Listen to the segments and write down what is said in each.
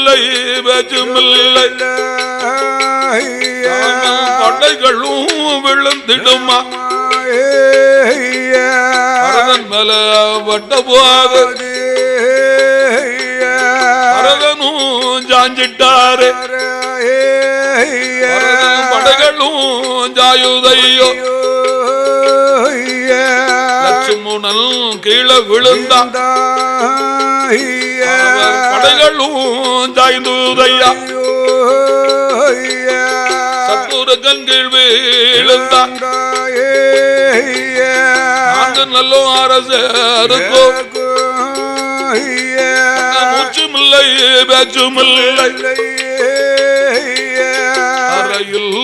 மூச்சுமில்லை பேச்சுமில்லை படைகளும் விழுந்திடுமா அரதன் மேல வட்ட போது அரதனும் ஜாஞ்சிட்டாரு படைகளும் ஜாயுதையோ லட்சுமணன் கீழே விழுந்தான் படைகளும் ஜாய்ந்துதையா சத்துருக்கன் கீழ் விழுந்தான் நாங்க நல்ல அரசருக்கோ மூச்சுமில்லை பேச்சுமில்லை அறையில்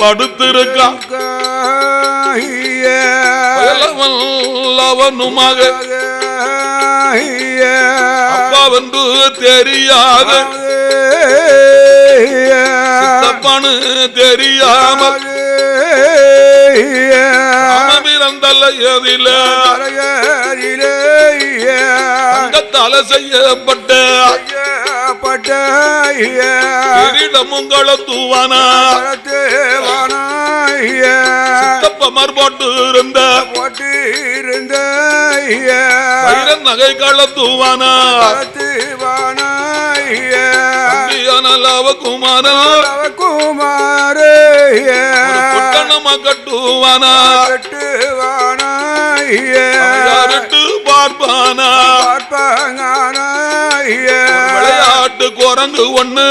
படுத்திருக்கான் அவனுமாக அப்பா வந்து தெரியாது சித்தப்பானு தெரியாமல் பிறந்தல்ல எதில தங்கத்தால செய்யப்பட்ட கிரீடமுங்களை தூவானா சித்தப்பமர் போட்டு இருந்த நகைகளை தூவானா பொட்டணமா கட்டுவானா பார்ப்பானா விளையாட்டு குரங்கு ஒண்ணு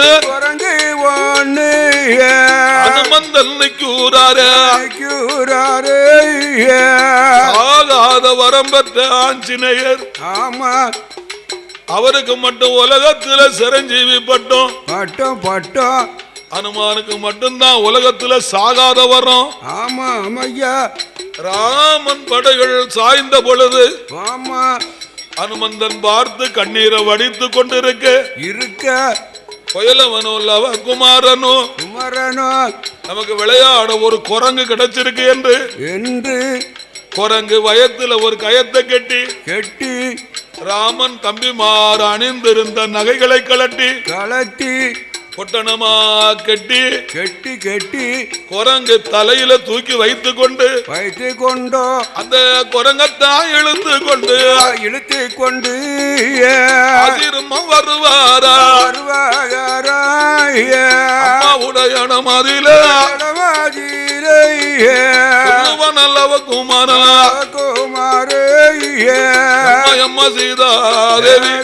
அனுமந்தல் நிற்கிறாரு ஆகாத வரம் பெற்ற ஆஞ்சநேயர் ஆமா அவருக்கு மட்டும் உலகத்துல சிரஞ்சீவி பட்டம் பட்டம் அனுமானுக்கு மட்டும்தான் உலகத்துல சாகாத வரம். ஆமா ஐயா. ராமன் படைகள் சாய்ந்த பொழுது ஆமா அனுமந்தன் பார்த்து கண்ணீரை வடித்து கொண்டிருக்க புயலவனோ லவ குமாரனோ நமக்கு விளையாட ஒரு குரங்கு கிடைச்சிருக்கு என்று குரங்கு வயத்துல ஒரு கயத்தை கெட்டி ராமன் தம்பிமார் அணிந்திருந்த நகைகளை கலட்டி பொட்டணமா கெட்டி குரங்கு தலையில தூக்கி வைத்துக் கொண்டு அந்த குரங்கத்தான் இழுத்து கொண்டு வருவாரா அம்மாவுடைய மதில நல்லவ குமாரே அம்மா சீதாதேவி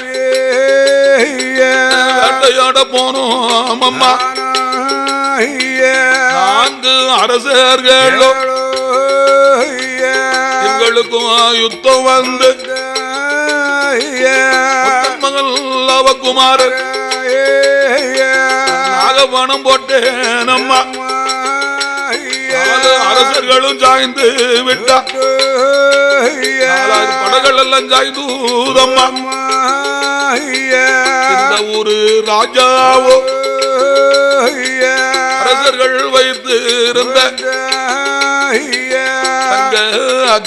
வேட்டையாட போனோம் அம்மா. 4 அரசர்களும் எங்களுக்கும் யுத்தம் வந்து மகள் லவகுமாரர் நாகபணம் போட்டேன் அம்மா. அரசர்களும் சாய்ந்து விட்டா படங்கள் எல்லாம் சாய்ந்தூதம்மா. இந்த ஊரு ராஜாவோ அரசர்கள் வைத்து இருந்த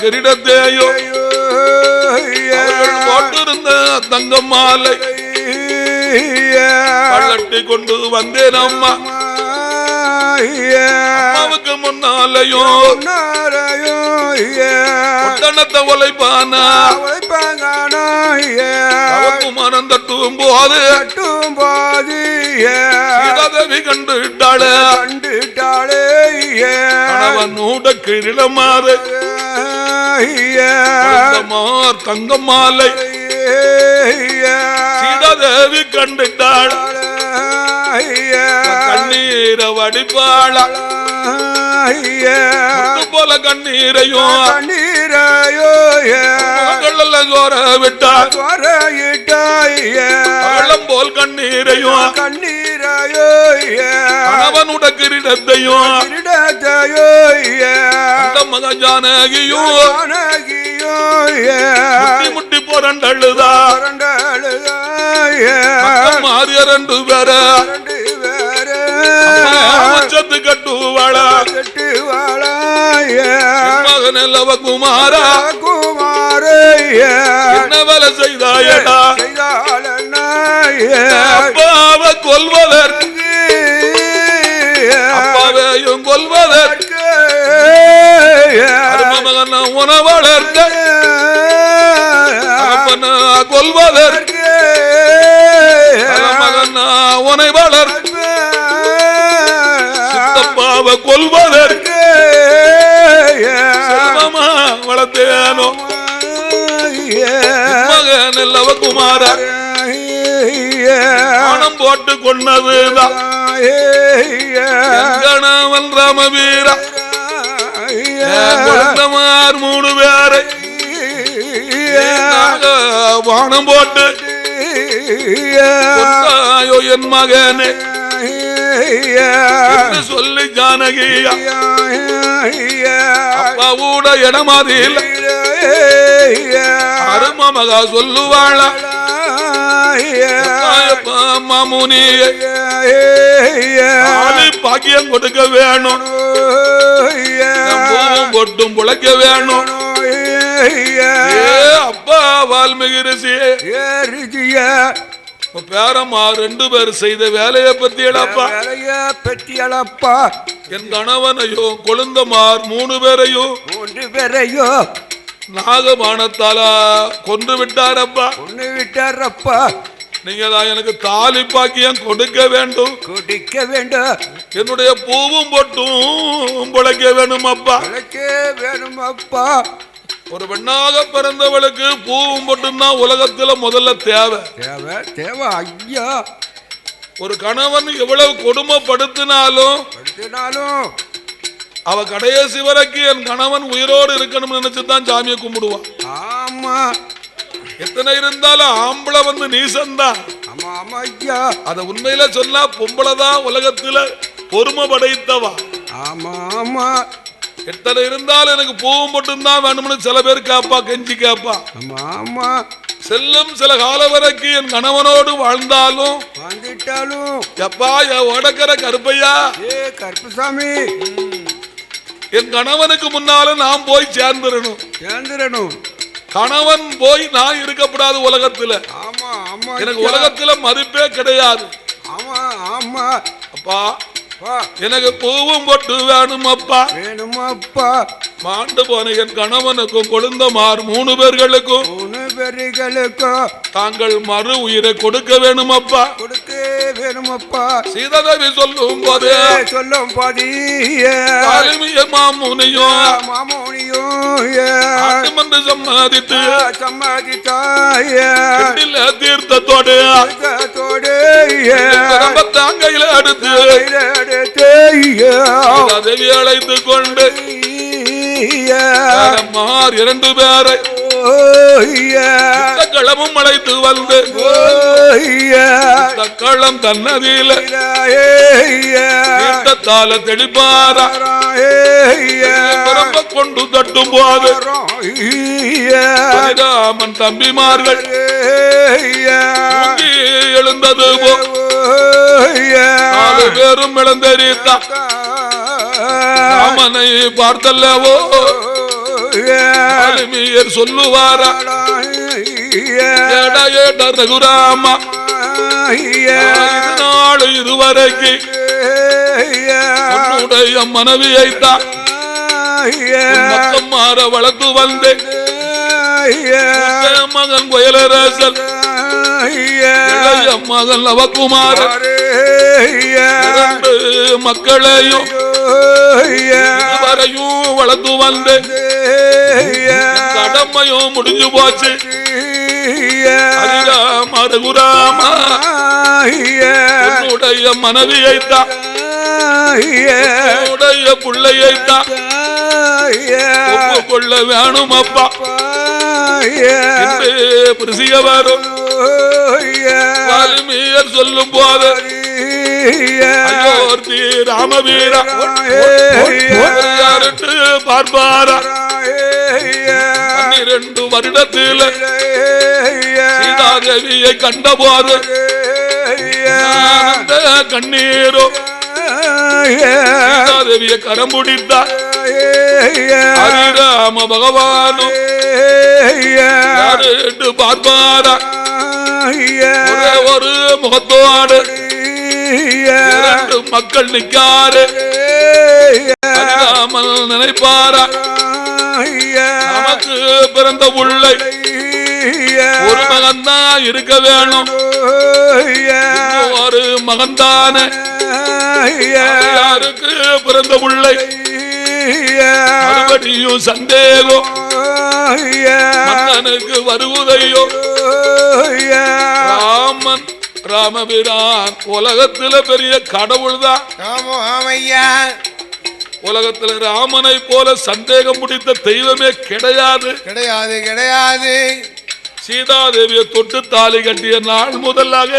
கிரீடத்தையோ போட்டிருந்த தங்க மாலை கழட்டி கொண்டு வந்தேன் அம்மா. அம்மாவுக்கு முன்னாலையோ ஒட்டணத்தை உழைப்பானா மனம் தட்டும் போது சீதாதேவி கண்டுட்டாளே கணவனோட கிரீடமாறு தங்க மாலை சீதாதேவி கண்டுட்டாள். கண்ணீரை வடிப்பாளா போல கண்ணீரையும் ஜோர விட்டாள் போல் கண்ணீரையும் கணவனுட கிரீடத்தையும் மக ஜானகியும் முட்டி போரண்டழுதா மாறிய 2 பேர சத்து கட்டுவாளா மகன் லவ குமாரா என்ன வேலை செய்தாயடா அப்பாவ பேரையும் கொல்வதற்கு மகன் உணவளர்க்க கொல்வதற்கு மகன் உனை வளர்க்க சித்தப்பாவ கொல்வதற்கு செல்வமா வளர்த்தேனோ மகன் லவகுமார பணம் போட்டு கொண்டதுதான் கணவன் ராமவீரா குழந்தமார் 3 பேரை வானம் போட்டு என் மகனே சொல்லி ஜானகியா அப்பாவோட இடமாதில் அரும மகா சொல்லுவாளா மாமுனியை பாக்கியம் கொடுக்க வேணும் பொட்டும் புழைக்க வேணும் அப்பா வால்மீகி ரிஷிய பேரம்மா 2 பேர் செய்த வேலையை பத்தி அளப்பா என் கணவனையும் கொழுந்தமார் 3 பேரையும் நாகபாணத்தால கொன்று விட்டாரப்பா நீங்க தான் எனக்கு தாலி பாக்கியம் கொடுக்க வேண்டும் என்னுடைய பூவும் பொட்டும் புழைக்க வேணும் அப்பா ஒரு பெண்ணாக பிறந்தவளுக்கு பூவும் பொட்டும் தான் உலகத்துல முதல்ல தேவை ஐயா ஒரு கணவன் எவ்வளவு கொடுமைப்படுத்தினாலும் அவ கடைசி வரைக்கும் என் கணவன் உயிரோடு இருக்கணும்னு நினைச்சுதான் சாமியை கும்பிடுவான் ஆமா எத்தனை இருந்தாலும் ஆம்பளை வந்து நீசன்தான் அத உண்மையில சொன்னா பொம்பளைதான் உலகத்துல பொறுமை படைத்தவா ஆமா எத்தனை இருந்தாலும் எனக்கு பூவும் மட்டும் தான் வேணும்னு சில பேர் கேப்பா கெஞ்சி கேப்பா செல்லும் சில கால வரைக்கும் என் கணவனோடு வாழ்ந்தாலும் எப்பா உடக்கிற கருப்பையா கருப்பசாமி என் கணவனுக்கு முன்னால நான் போய் சேர்ந்துடணும் கணவன் போய் நான் இருக்கப்படாது உலகத்துல எனக்கு உலகத்துல மதிப்பே கிடையாது அப்பா எனக்கு பூவும் பொட்டு வேணும் அப்பா மாண்டு போன என் கணவனுக்கும் கொழுந்தமார் 3 பேர்களுக்கும் தாங்கள் மறு உயிரை கொடுக்க வேணும் அப்பா சீதாதேவி சொல்லும் போது மாமுனியும் சம்மதித்து தீர்த்தத்தோடு தாங்கையில அடுத்து தேவி அழைத்து கொண்டு 2 பேரை களமும் அழைத்து வந்து களம் தன்னதில தால தெளிப்பாரா கொண்டு தட்டும் போது ராமன் தம்பிமார்கள் எழுந்தது பேரும் இழந்தெறித்தான் ராமனை பார்த்தல்லவோ சொல்லுவாரா ரகுராமா நாள் இதுவரைக்கு உன்னுடைய மனைவியைத்தான் மாற வளர்த்து வந்தேன் மகன் கோயலரசன் மகன் லவகுமாரன் 2 மக்களையும் வரையும் வளர்த்து வந்தேன் கடமையும் முடிஞ்சு போச்சு ரகுராமா உன்னுடைய மனைவியைத்தான் உன்னுடைய பிள்ளையைத்தான் ஒப்புக்கொள்ள வேணும் அப்பா வரும் வால்மீகர் சொல்லும் போது அயோத்தி ராமவீரா பார்ப்பாரா 12 வருடத்தில் சீதாதேவியை கண்ட போது கண்ணீரோ சீதாதேவியை கரம் பிடித்தார் ராம பகவானும் பார்ப்பாரா ஒரு முகத்தோடு 2 மக்கள் நிக்காரு அறியாமல் நினைப்பாரா நமக்கு பிறந்த பிள்ளை ஒரு மகன்தான் இருக்க வேணும், ஒரு மகன்தானே யாருக்கு பிறந்த பிள்ளை மறுபடியும் சந்தேகம் மன்னனுக்கு வருவதையோ. ராமன் ராமபிரான் உலகத்துல பெரிய கடவுள் தான். உலகத்துல ராமனை போல சந்தேகம் முடித்த தெய்வமே கிடையாது கிடையாது கிடையாது. சீதாதேவியை தொட்டு தாலி கட்டிய நாள் முதலாக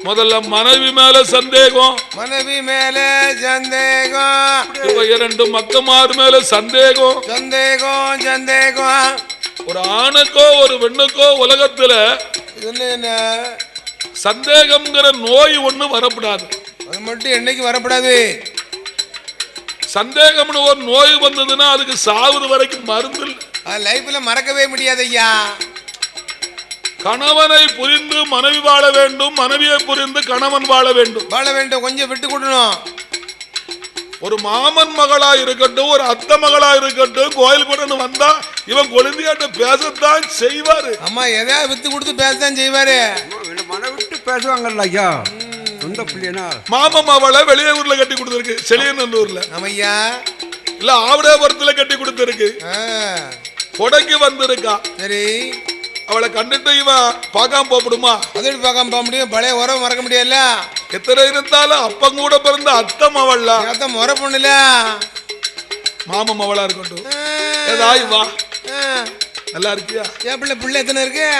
முதல்ல மனைவி மேல சந்தேகம், மனைவி மேல சந்தேகம், இப்ப இரண்டு மக்கமார் மேல சந்தேகம் சந்தேகம் சந்தேகம். ஒரு ஆணுக்கோ ஒரு பெண்ணுக்கோ உலகத்துல சந்தேகம்ங்கிற நோய் ஒண்ணு வரப்படாது. அது மட்டும் என்னைக்கு வரப்படாது. சந்தேகம்னு ஒரு நோய் வந்ததுன்னா அதுக்கு சாவுது வரைக்கும் மருந்து லைஃப்ல மறக்கவே முடியாது ஐயா. கணவனை புரிந்து மனைவி வாழ வேண்டும், மனைவியை புரிந்து கணவன் வாழ வேண்டும். கொஞ்சம் விட்டு கொடுக்கணும். ஒரு மாமன் மகளா இருக்கட்டும், ஒரு அத்தை மகளா இருக்கட்டும், கோயில் கூட வந்தா இவன் கொழுந்தியாட்ட பேசத்தான் செய்வாரு. அம்மா எதையா வித்து கொடுத்து பேசத்தான் செய்வாரு. மன விட்டு பேசுவாங்கல்ல ஐயா. சொந்த பிள்ளைனா மாமன் மகளை வெளியூர்ல கட்டி கொடுத்துருக்கு, செலியநல்லூர்ல. ஆமையா இல்ல ஆவடேபுரத்துல கட்டி கொடுத்துருக்கு. கொடைக்கு வந்திருக்கா. சரி, அவளை கண்டுட்டு இவன் பார்க்காம போகப்படுமா? அது பார்க்காம போக முடியும். பழைய உறவு மறக்க முடியல. எத்தனை இருந்தாலும் அப்பம் கூட பிறந்த அத்தம் அவள்ல, அத்தம் முறை பொண்ணுல மாமம் அவளா இருக்கட்டும். ஏதாய் வா, நல்லா இருக்கியா? என் பிள்ளை பிள்ளை எத்தனை இருக்கு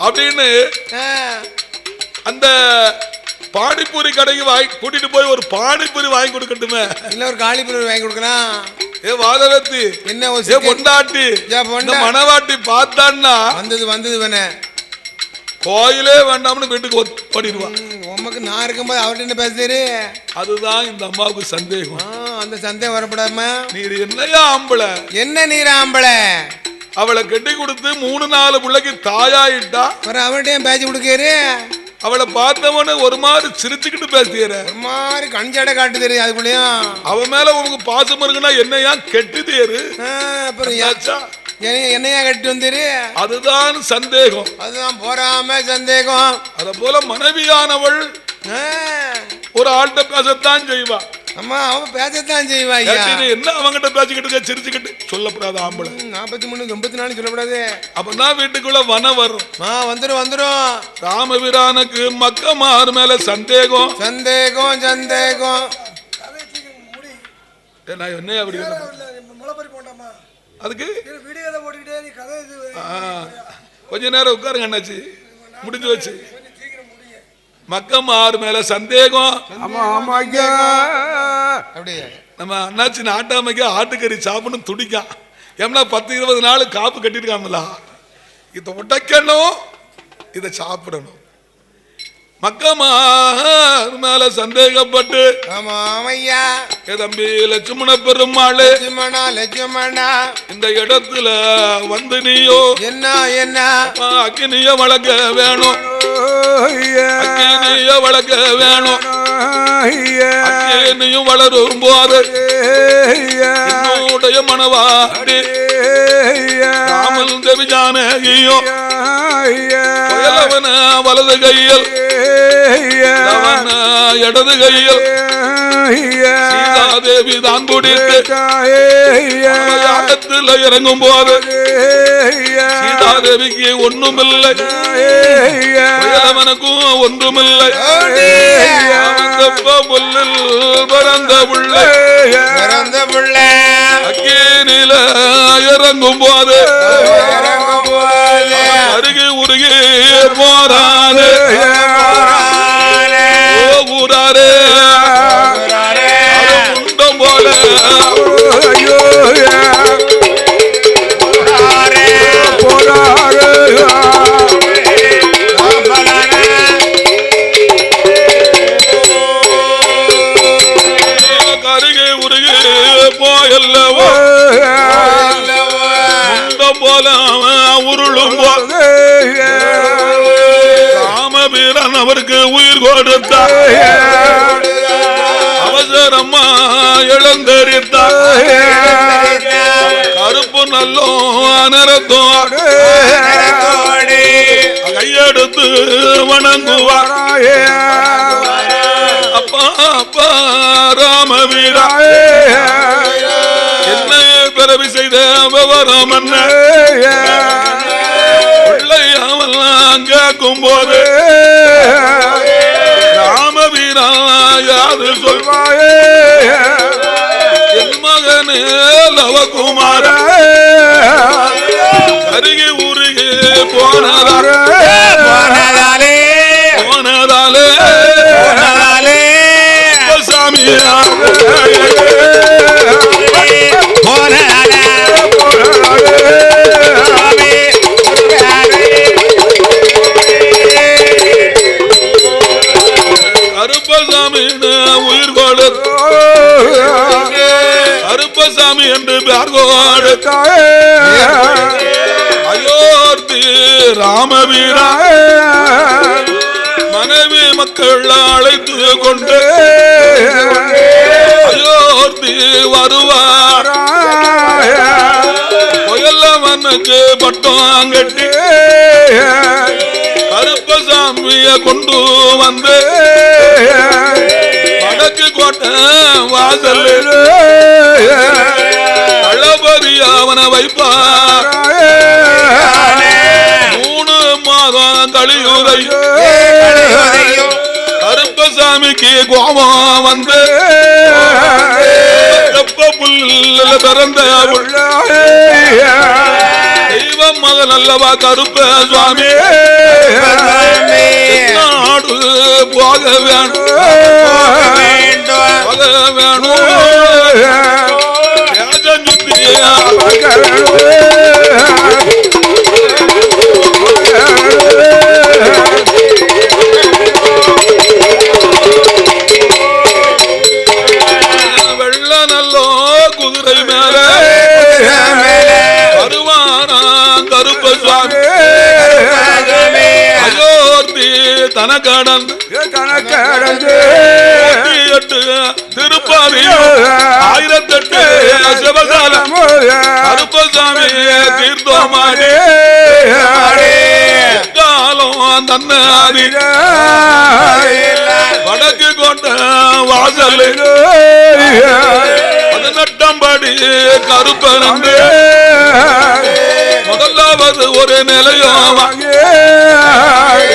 அப்படின்னு அந்த பானிபூரி கடைக்கு கூட்டிட்டு போய் ஒரு பானிபூரி வாங்கி கொடுக்கட்டுமே, இல்ல ஒரு காளிபூரி வாங்கி கொடுக்கலாம். ஏ வாதவத்தி என்ன பொண்டாட்டி மனவாட்டி பார்த்தான்னா வந்தது வேண கோயிலே வேண்டாம்னு வீட்டுக்கு ஓடிடுவான். உமக்கு நான் இருக்கும்போது அவர்கிட்ட என்ன பேசுறீ? அதுதான் இந்த அம்மாவுக்கு சந்தேகம். அந்த சந்தேகம் வரப்படாம நீர் என்னையா ஆம்பளை, என்ன நீர் ஆம்பளை? அவளை கட்டி கொடுத்து 3-4 பிள்ளைக்கு தாயாயிட்டா அவர்கிட்ட பேச்சு கொடுக்கறீ? அவளை பார்த்தவன ஒரு மாதிரி சிரிச்சுக்கிட்டு பேசுற, ஒரு மாதிரி கஞ்சாட காட்டு தெரியும். அதுக்குள்ளயும் அவன் மேல உனக்கு பாசம் இருக்குன்னா என்னையா கெட்டு தேரு, என்னையா கட்டி வந்துரு. அதுதான் சந்தேகம், அதுதான் போறாம சந்தேகம். அத போல மனைவியானவள் ஒரு ஆள்கிட்ட பேசத்தான் செய்வா. அம்மா அவன் பேசத்தான் செய்வா. என்ன அவங்கிட்ட பேசிக்கிட்டு சிரிச்சுக்கிட்டு சொல்லப்படாது ஆம்பளை. 43 94 சொல்லப்படாது. அப்பதான் வீட்டுக்குள்ள வன வரும். வந்துரும். ராமபிரானுக்கு மக்கமார் மேல சந்தேகம் சந்தேகம் சந்தேகம். என்ன அப்படி அதுக்கு கொஞ்ச நேரம் உட்காருங்க அண்ணாச்சி, முடிஞ்சு வச்சு. மக்கமார் மேல சந்தேகம். நம்ம அண்ணாச்சி நாட்டாமைக்கு ஆட்டுக்கறி சாப்பிடணும் துடிக்கான். ஏன்னா 10-20 நாள் காப்பு கட்டிருக்காங்களா, இதை உடைக்கணும், இதை சாப்பிடணும். மக்கமார் மேல சந்தேகப்பட்டு தம்பி லட்சுமண பெருமாள் இந்த இடத்துல வந்து நீயோ என்ன அக்கினிய வளர்க்க வேணும், அக்கினிய வளர்க்க வேணும். அக்கினியும் வளரும் போது என்னுடைய மனவாடி ராமன் தேவி ஜானகியோ வலது கையில் இடது கையில் சீதாதேவி தான் பிடித்து இறங்கும் போது சீதாதேவிக்கு ஒண்ணுமில்லை, அவனுக்கும் ஒன்றுமில்லை. புல்லில் பிறந்த பிள்ளை அக்கீனில இறங்கும் போது அருகே உருகி போறானே ஊராரே உண்டம் போல அருகே உருகி போயல்லவோ உண்டம் போல உருளும் போது ராமபீரன் அவருக்கு உயிர் கொடுத்தார். எழுந்தரித்தார் கருப்பு நல்லோ அனரத்தோடு கையெடுத்து வணங்குவார் அப்பா அப்பா ராமவீரா என்னை பிறவி செய்த விவரம் என்ன பிள்ளை அவன் கேட்கும் போது ராமவீரா யாது சொல்வாயே என் மகனே லவகுமார அருகே உருகே போனதாலே சாமியா கருப்பசாமி உயிர் கொடுத்த கருப்பசாமி என்று பேர் கொடுத்த அயோத்தி ராமவீரா மனைவி மக்கள் அழைத்து கொண்டு அயோத்தி வருவார் புயல்லவனுக்கு பட்டம் கட்டி கருப்பசாமிய கொண்டு வந்து வடக்கு கோட்டை வாசல் தளபதி அவனை வைப்பார் 3 மாதம் கலியுதை கருப்பசாமிக்கு கோபம் வந்து புல்ல பிறந்த தெய்வம் மகன் அல்லவா கருப்ப சுவாமி நாடு போக வேணும் வெள்ள நல்லோ குதிரை மேல வருவானா கருப்ப சுவாமி அயோத்தி தனக்கடந்து திருப்பாதி 1008 சிவகாலம் கருப்பசாமி தீர்த்தமாடி காலம் தன்னாதி வடக்கு கோட்டை வாசல் 18 படி கருப்பன் முதலாவது ஒரு நிலையம்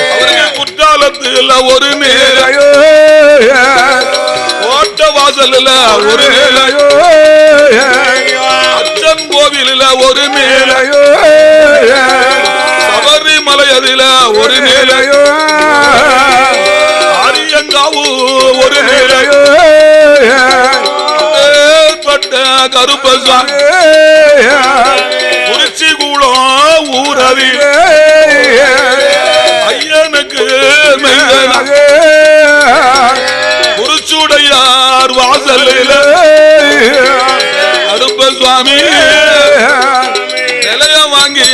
அவருக்கு குற்றாலத்தில் ஒரு நிலையோ கோட்டை வாசலில் ஒரு நிலையோ அச்சன் கோவிலில் ஒரு நிலையோ சபரிமலையதில ஒரு நிலையோ அரியங்காவு ஒரு நிலையோ ஏற்பட்ட கருப்பசாமி குறிச்சி கூடம் ஊரதி ஐயனுக்கு குறிச்சுடையார் வாசலில் கருப்பசாமி நிலையம் வாங்கி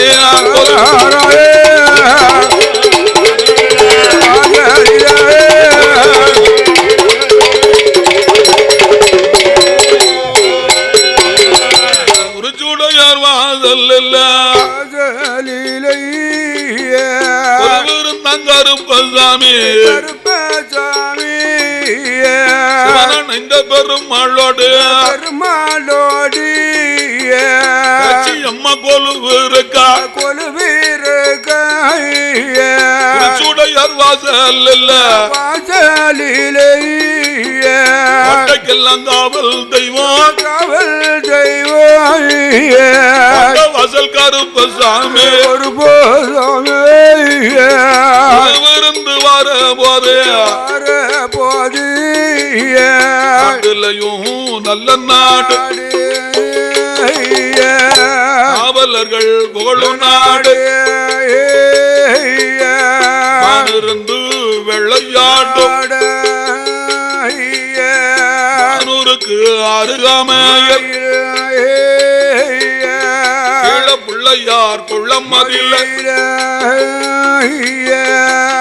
குறிச்சுடையார் வாசலில் கருப்பசாமி இந்த பெருமாளோடு அம்மா கொலுவிருக்கா சுடையார் வாசல் வாசலிலேக்கெல்லாம் காவல் தெய்வம் வாசல் கருப்பசாமி விருந்து வர போது நாட்டிலையும் நல்ல நாடு காவலர்கள் புகழும் நாடு இருந்து வெள்ளையாட்டும் க்கு அருகாமையில் பிள்ளையார் குள்ளம் மதில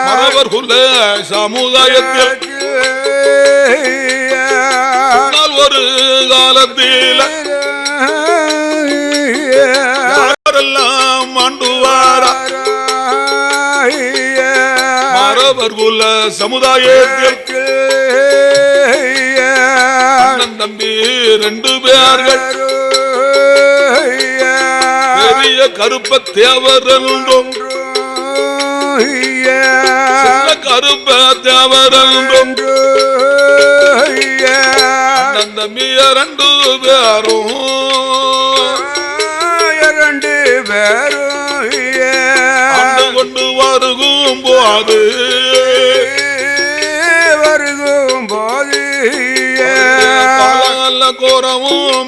மரவர் குல சமுதாயத்தில் ஒரு காலத்தில் யாரெல்லாம் ஆண்டுவாரா மரவர் குல சமுதாயத்தில் அண்ணன் தம்பி 2 பேர்கள் பெரிய கருப்ப தேவர் என்றும் கருப்ப தேவர் என்றும் அண்ணன் தம்பி 2 பேரும் ஆண்டு கொண்டு வருகும் போது கால கோரவும்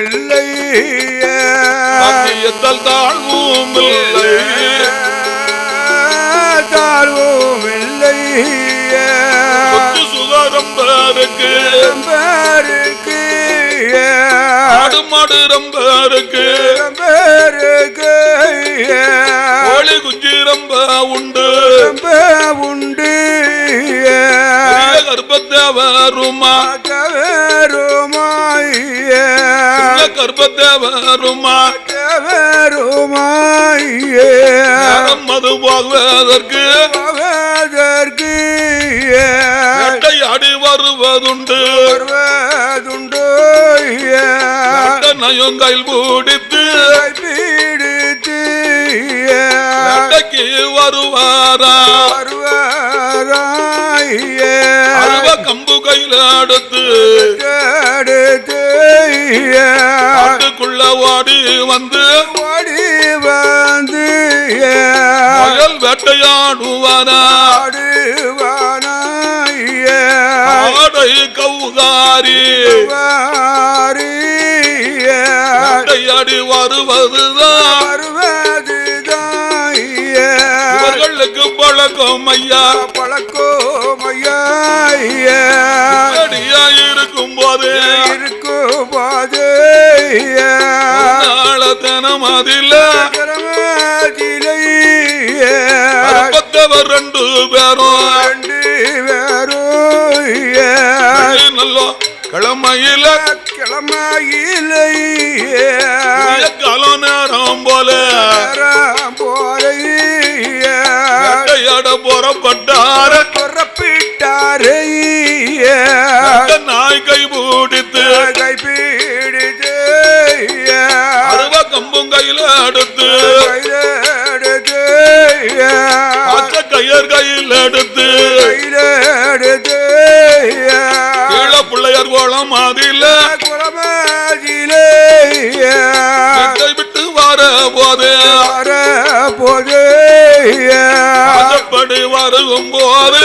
இல்லை சத்தியத்தால் தாழ்வும் இல்லை சொத்து சுகாரம் பேருக்கு ஆடு மாடு ரொம்ப இருக்கு கோழி குஞ்சு ரொம்ப உண்டு கர்ப்பத்தை வருமா கர்ப்பத்தை வருமா மது போவதற்கு வேட்டையாடி வருவதுண்டு நயங்கையில் பிடித்து வேட்டைக்கு வருவாரா அருவ கம்பு கையில் எடுத்து காட்டுக்குள்ள ஓடி வந்து மகள் வேட்டையாடுவானா ஆடை கவுகாரி வேட்டையாடி வருவதுதான் இவர்களுக்கு பழக்கம் ஐயா இருக்கும் போது தினம் அதில் 2 பேரும் நல்லோ கிழமையில கால நேரம் போல வேட்டையாட புறப்பட்டாரு நாய் கை பிடித்து அருவ கம்பும் கையில எடுத்து கயர் கையில் எடுத்து கீழ பிள்ளையார் கோலம் அதில விட்டு வர போது படி வருகும் போது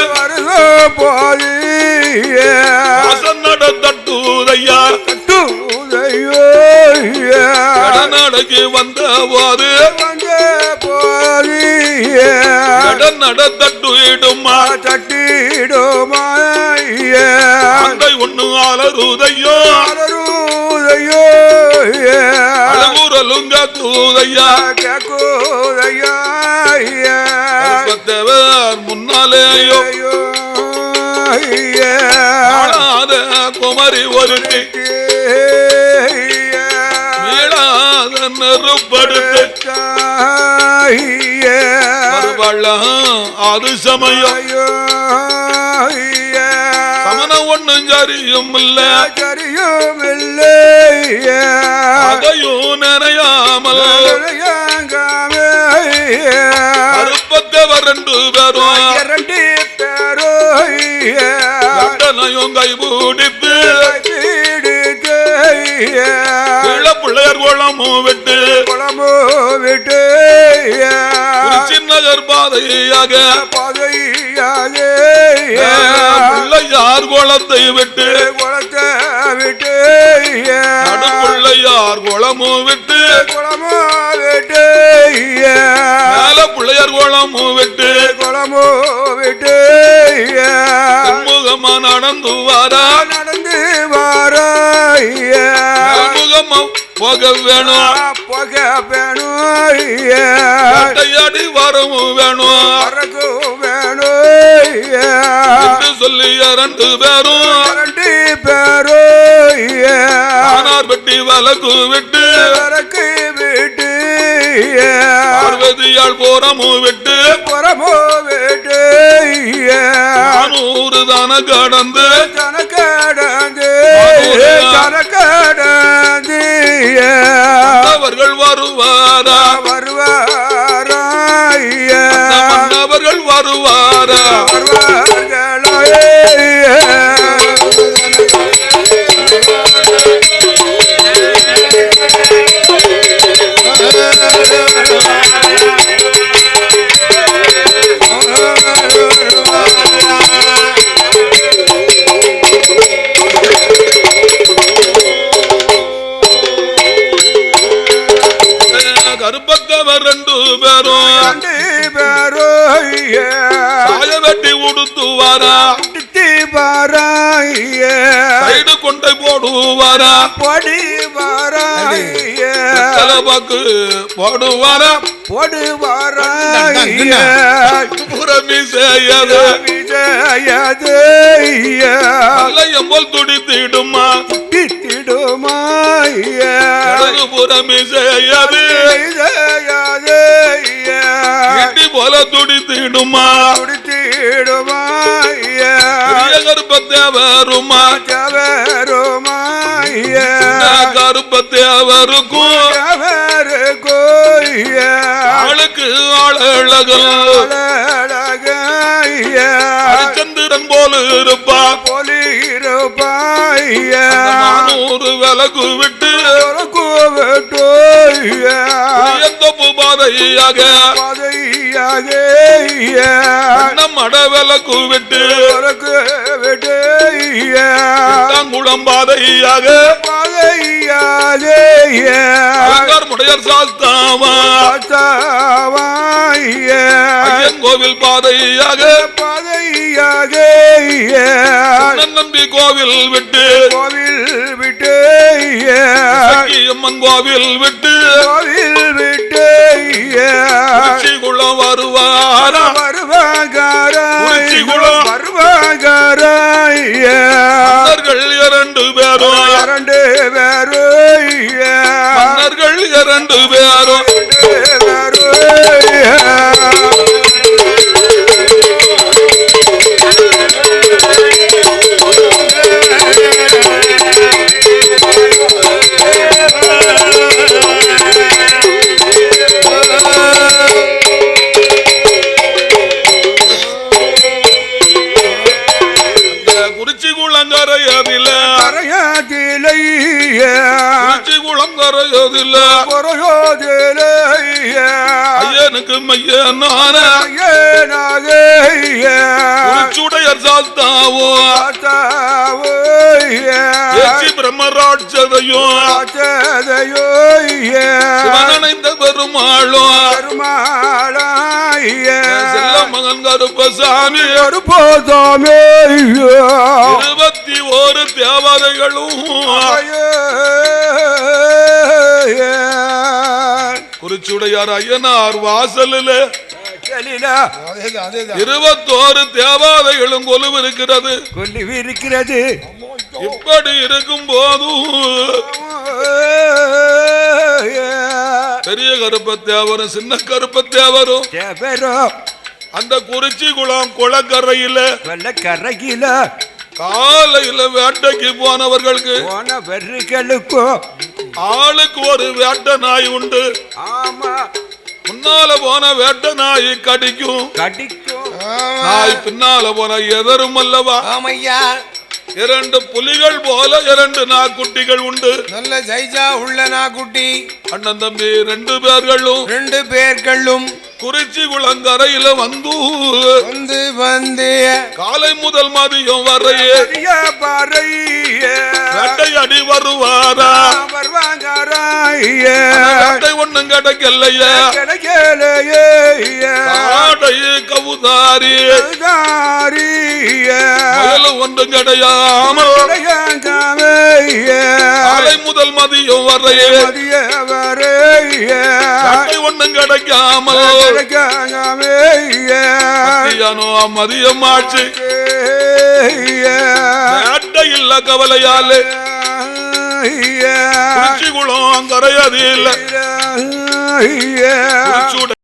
நட தட்டுதையா நடக்கு வந்த போது நட தட்டுமா அண்டை ஒண்ணு அலருதையோ அழகுரலுங்க தூதையா முன்னாலேயோ குமரி ஒருத்தி மீளாத நெருப்படுத்து அது சமயம் சமன ஒண்ணும் சரியும் இல்ல அதையும் நினையாமல் கருப்பத்தவர் 2 பேரும் கை பிடித்து பிள்ளையர் குளமும் விட்டு சின்னகர் பாதையாக பிள்ளையார் குளத்தை விட்டு பிள்ளையார் குளமும் விட்டு மேல பிள்ளையார் குளமும் விட்டு முகமா நடந்து வாரா முகமா போக வேணும் வேட்டையாடி வரவும் வேணும் சொல்லி 2 பேரும் 2 பேரும் ஆனார் வெட்டி வழக்கு விட்டு பார்வதியால் போறமோ விட்டு 400 தான கடந்து அவர்கள் வருவாரா அவர்கள் வருவாரா கருப்பத்தவர் 2 பேரும் சாய வெட்டி உடுத்துவாரா சைடு கொண்டை போடுவாரா தலைபாக்கு போடுவாரா புறமி செய்யாது போல் துடித்திடுமா புறமி செய்யாது போல துடித்திடுமா கருப்பத்தேவருமா கருப்பத்தேவருக்கும் ஆளுக்கு ஆளழகன் சந்திரன் போல இருப்பா 400 விலகு விட்டு தொப்பு பாதையாக மட விலக்கு விட்டு குளம் பாதையாக முடையர் சாஸ்தாவா கோவில் பாதையாக நம்பி கோவில் விட்டு அம்மன் கோவில் விட்டு குளம் வருவாரா குளம் மன்னர்கள் 2 பேரும் மன்னர்கள் 2 பேரும் ஐயனுக்கு மையனான சுடையர் சாஸ்தாவோ பிரம்மராட்சதையோ சிவனைந்த பெருமாளோ செல்ல மகன் கருப்பசாமி 21 தேவதைகளும் குறிச்சுடையார் ஐயனார் வாசலில் 21 தேவாதைகளும் கொலுவிருக்கிறது. இப்படி இருக்கும் போதும் பெரிய கருப்பத்தேவரும் சின்ன கருப்பத்தேவரும் அந்த குறிச்சி குளம் குளக்கரையில காலையில வேட்டைக்கு போனவர்களுக்கு ஆளுக்கு ஒரு வேட்டை நாய் உண்டு. முன்னால போன வேட்டை நாய் கடிக்கும், நாய் பின்னால போன எதரும் அல்லவா. 2 புலிகள் போல 2 நாக்குட்டிகள் உண்டு. நல்ல ஜெய்ஜா உள்ள நாக்குட்டி. அண்ணன் தம்பி 2 பேர்களும் குறிச்சி குளங்கரையில வந்து காலை முதல் மதியம் வரையே வேட்டையடி வருவாரா. வேட்டை ஒண்ணும் கிடைக்கலையே, காடை கவுதாரி ஒன்றும் கிடையாமல் காலை முதல் மதியம் வரையே வேட்டை ஒண்ணும் கிடைக்காமல் மதியம் ஆச்சு. வேட்டை இல்ல கவலையாலே குளம் கரையது இல்ல